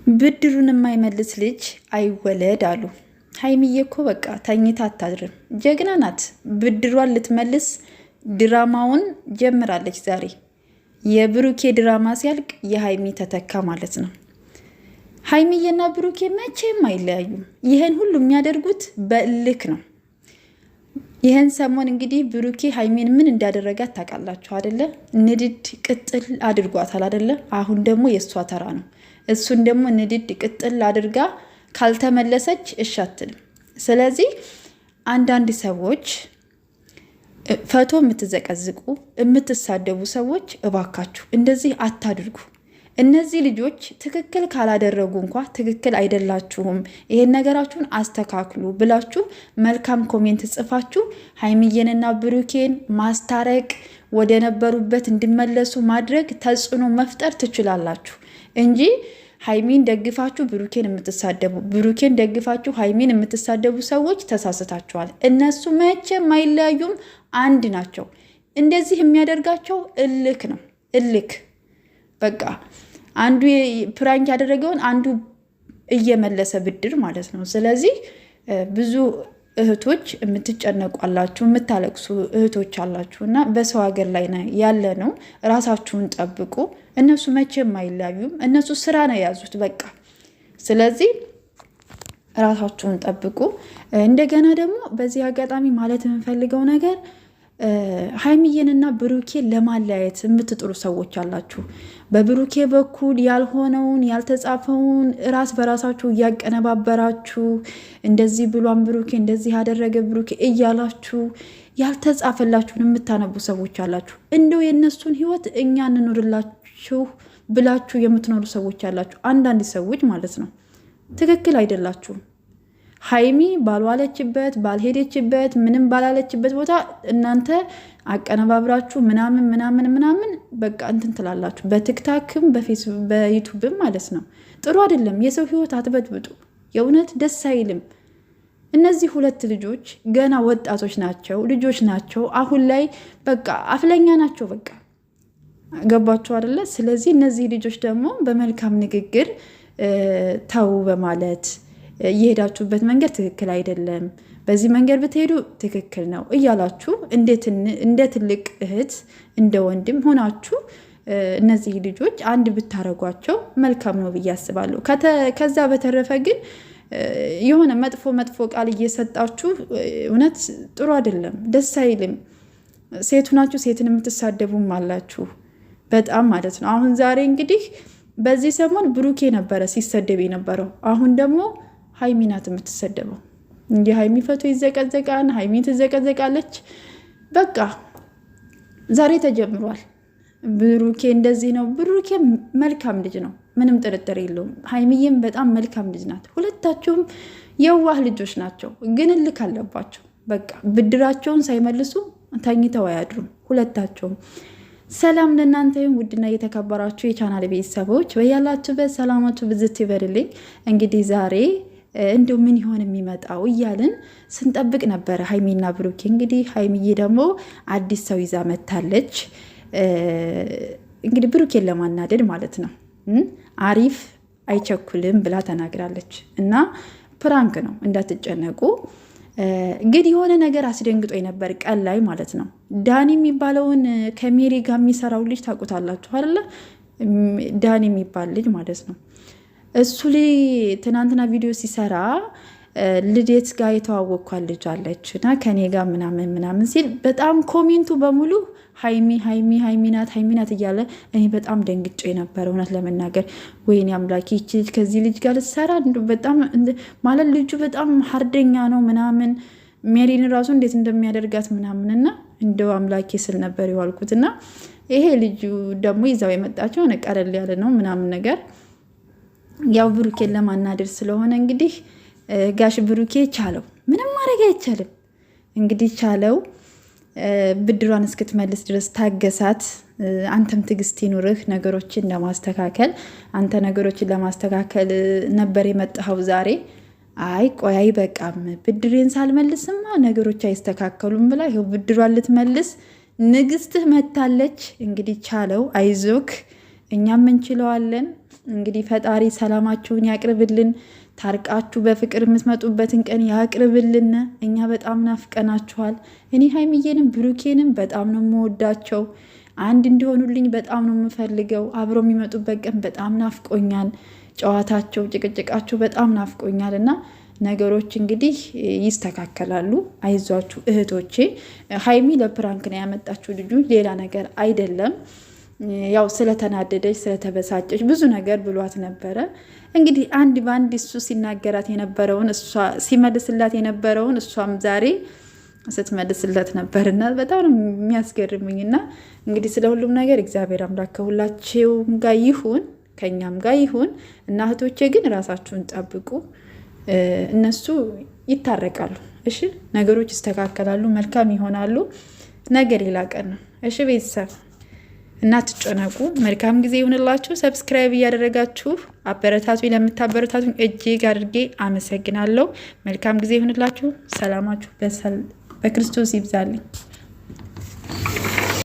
ብድሩን የማይመልስ ልጅ አይወለድ አሉ። ሀይሚዬ እኮ በቃ ተኝታ አታድርም፣ ጀግና ናት። ብድሯን ልትመልስ ድራማውን ጀምራለች ዛሬ። የብሩኬ ድራማ ሲያልቅ የሀይሚ ተተካ ማለት ነው። ሀይሚዬና ብሩኬ መቼም አይለያዩም። ይህን ሁሉ የሚያደርጉት በእልክ ነው። ይህን ሰሞን እንግዲህ ብሩኬ ሀይሚን ምን እንዳደረጋት ታውቃላችሁ አደለ? ንድድ ቅጥል አድርጓታል አደለ? አሁን ደግሞ የእሷ ተራ ነው። እሱን ደግሞ ንድድ ቅጥል አድርጋ ካልተመለሰች እሺ አትልም። ስለዚህ አንዳንድ ሰዎች ፈቶ የምትዘቀዝቁ የምትሳደቡ ሰዎች እባካችሁ እንደዚህ አታድርጉ። እነዚህ ልጆች ትክክል ካላደረጉ እንኳ ትክክል አይደላችሁም፣ ይሄን ነገራችሁን አስተካክሉ ብላችሁ መልካም ኮሜንት ጽፋችሁ ሀይሚዬንና ብሩኬን ማስታረቅ፣ ወደ ነበሩበት እንዲመለሱ ማድረግ፣ ተጽዕኖ መፍጠር ትችላላችሁ እንጂ ሀይሚን ደግፋችሁ ብሩኬን የምትሳደቡ፣ ብሩኬን ደግፋችሁ ሀይሚን የምትሳደቡ ሰዎች ተሳስታችኋል። እነሱ መቼም አይለያዩም፣ አንድ ናቸው። እንደዚህ የሚያደርጋቸው እልክ ነው። እልክ በቃ አንዱ ፕራንክ ያደረገውን አንዱ እየመለሰ ብድር ማለት ነው። ስለዚህ ብዙ እህቶች የምትጨነቁ አላችሁ፣ የምታለቅሱ እህቶች አላችሁ እና በሰው ሀገር ላይ ያለ ነው። ራሳችሁን ጠብቁ። እነሱ መቼም አይለያዩም። እነሱ ስራ ነው የያዙት በቃ። ስለዚህ ራሳችሁን ጠብቁ። እንደገና ደግሞ በዚህ አጋጣሚ ማለት የምንፈልገው ነገር ሀይሚዬንና ብሩኬን ለማለያየት የምትጥሩ ሰዎች አላችሁ። በብሩኬ በኩል ያልሆነውን ያልተጻፈውን ራስ በራሳችሁ እያቀነባበራችሁ እንደዚህ ብሏን ብሩኬ እንደዚህ ያደረገ ብሩኬ እያላችሁ ያልተጻፈላችሁን የምታነቡ ሰዎች አላችሁ። እንደው የእነሱን ህይወት እኛ እንኖርላችሁ ብላችሁ የምትኖሩ ሰዎች አላችሁ። አንዳንድ ሰዎች ማለት ነው። ትክክል አይደላችሁም። ሀይሚ ባልዋለችበት ባልሄደችበት ምንም ባላለችበት ቦታ እናንተ አቀነባብራችሁ ምናምን ምናምን ምናምን በቃ እንትን ትላላችሁ። በቲክታክም በዩቱብም ማለት ነው። ጥሩ አይደለም። የሰው ህይወት አትበጥብጡ። የእውነት ደስ አይልም። እነዚህ ሁለት ልጆች ገና ወጣቶች ናቸው፣ ልጆች ናቸው። አሁን ላይ በቃ አፍለኛ ናቸው። በቃ ገባችሁ አይደለ? ስለዚህ እነዚህ ልጆች ደግሞ በመልካም ንግግር ተው በማለት የሄዳችሁበት መንገድ ትክክል አይደለም፣ በዚህ መንገድ ብትሄዱ ትክክል ነው እያላችሁ እንደ ትልቅ እህት እንደ ወንድም ሆናችሁ እነዚህ ልጆች አንድ ብታረጓቸው መልካም ነው ብዬ አስባለሁ። ከዛ በተረፈ ግን የሆነ መጥፎ ቃል እየሰጣችሁ እውነት ጥሩ አይደለም፣ ደስ አይልም። ሴቱ ናችሁ፣ ሴትን የምትሳደቡም አላችሁ በጣም ማለት ነው። አሁን ዛሬ እንግዲህ በዚህ ሰሞን ብሩኬ ነበረ ሲሰደብ የነበረው፣ አሁን ደግሞ ሀይሚ ናት የምትሰደበው። እንጂ ሀይሚ ፈቶ ይዘቀዘቃል፣ ሀይሚ ትዘቀዘቃለች። በቃ ዛሬ ተጀምሯል። ብሩኬ እንደዚህ ነው። ብሩኬ መልካም ልጅ ነው፣ ምንም ጥርጥር የለውም። ሀይሚዬም በጣም መልካም ልጅ ናት። ሁለታቸውም የዋህ ልጆች ናቸው፣ ግን እልክ አለባቸው። በቃ ብድራቸውን ሳይመልሱ ተኝተው አያድሩም ሁለታቸውም። ሰላም ለእናንተ ውድና እየተከበራችሁ የቻናል ቤተሰቦች በያላችሁበት ሰላማችሁ ብዝት ይበልልኝ። እንግዲህ ዛሬ እንደው ምን ይሆን የሚመጣው እያልን ስንጠብቅ ነበረ ሀይሚና ብሩኬ። እንግዲህ ሀይሚዬ ደግሞ አዲስ ሰው ይዛ መታለች። እንግዲህ ብሩኬን ለማናደድ ማለት ነው። አሪፍ አይቸኩልም ብላ ተናግራለች እና ፕራንክ ነው እንዳትጨነቁ። ግን የሆነ ነገር አስደንግጦ ነበር ቀን ላይ ማለት ነው። ዳኒ የሚባለውን ከሜሪ ጋር የሚሰራው ልጅ ታውቁታላችሁ አይደለ? ዳኒ የሚባል ልጅ ማለት ነው። እሱ ላይ ትናንትና ቪዲዮ ሲሰራ ልዴት ጋር የተዋወቅኳት ልጅ አለች እና ከኔ ጋር ምናምን ሲል በጣም ኮሜንቱ በሙሉ ሀይሚ ናት እያለ እኔ በጣም ደንግጬ ነበር እውነት ለመናገር። ወይኔ አምላኬ ይቺ ልጅ ከዚህ ልጅ ጋር ልትሰራ በጣም ማለት ልጁ በጣም ሀርደኛ ነው ምናምን፣ ሜሪን ራሱ እንዴት እንደሚያደርጋት ምናምን እና እንደው አምላኬ ስል ነበር የዋልኩት። እና ይሄ ልጁ ደግሞ ይዛው የመጣቸው ቀለል ያለ ነው ምናምን ነገር፣ ያው ብሩኬን ለማናደር ስለሆነ እንግዲህ ጋሽ ብሩኬ ቻለው፣ ምንም ማድረግ አይቻልም። እንግዲህ ቻለው፣ ብድሯን እስክትመልስ ድረስ ታገሳት። አንተም ትዕግስት ይኑርህ ነገሮችን ለማስተካከል። አንተ ነገሮችን ለማስተካከል ነበር የመጣኸው ዛሬ። አይ ቆይ አይበቃም፣ ብድሬን ሳልመልስማ ነገሮች አይስተካከሉም ብላ ይኸው ብድሯን ልትመልስ ንግስትህ መታለች። እንግዲህ ቻለው፣ አይዞክ፣ እኛም እንችለዋለን። እንግዲህ ፈጣሪ ሰላማችሁን ያቅርብልን። ታርቃችሁ በፍቅር የምትመጡበትን ቀን ያቅርብልን። እኛ በጣም ናፍቀናችኋል። እኔ ሀይሚዬንም ብሩኬንም በጣም ነው የምወዳቸው። አንድ እንዲሆኑልኝ በጣም ነው የምፈልገው። አብረው የሚመጡበት ቀን በጣም ናፍቆኛል። ጨዋታቸው፣ ጭቅጭቃቸው በጣም ናፍቆኛል እና ነገሮች እንግዲህ ይስተካከላሉ። አይዟችሁ እህቶቼ። ሀይሚ ለፕራንክ ነው ያመጣችሁ ልጁ፣ ሌላ ነገር አይደለም። ያው ስለተናደደች ስለተበሳጨች ብዙ ነገር ብሏት ነበረ። እንግዲህ አንድ በአንድ እሱ ሲናገራት የነበረውን እሷ ሲመልስላት የነበረውን እሷም ዛሬ ስትመልስለት ነበርና በጣም ነው የሚያስገርምኝና እንግዲህ ስለ ሁሉም ነገር እግዚአብሔር አምላክ ከሁላችሁም ጋር ይሁን፣ ከኛም ጋር ይሁን እና እህቶቼ ግን ራሳችሁን ጠብቁ። እነሱ ይታረቃሉ። እሺ ነገሮች ይስተካከላሉ፣ መልካም ይሆናሉ። ነገ ሌላ ቀን ነው። እሺ ቤተሰብ እና ትጨነቁ። መልካም ጊዜ ይሁንላችሁ። ሰብስክራይብ እያደረጋችሁ አበረታቱ። ለምታበረታቱኝ እጅግ አድርጌ አመሰግናለሁ። መልካም ጊዜ ይሁንላችሁ። ሰላማችሁ በክርስቶስ ይብዛልኝ።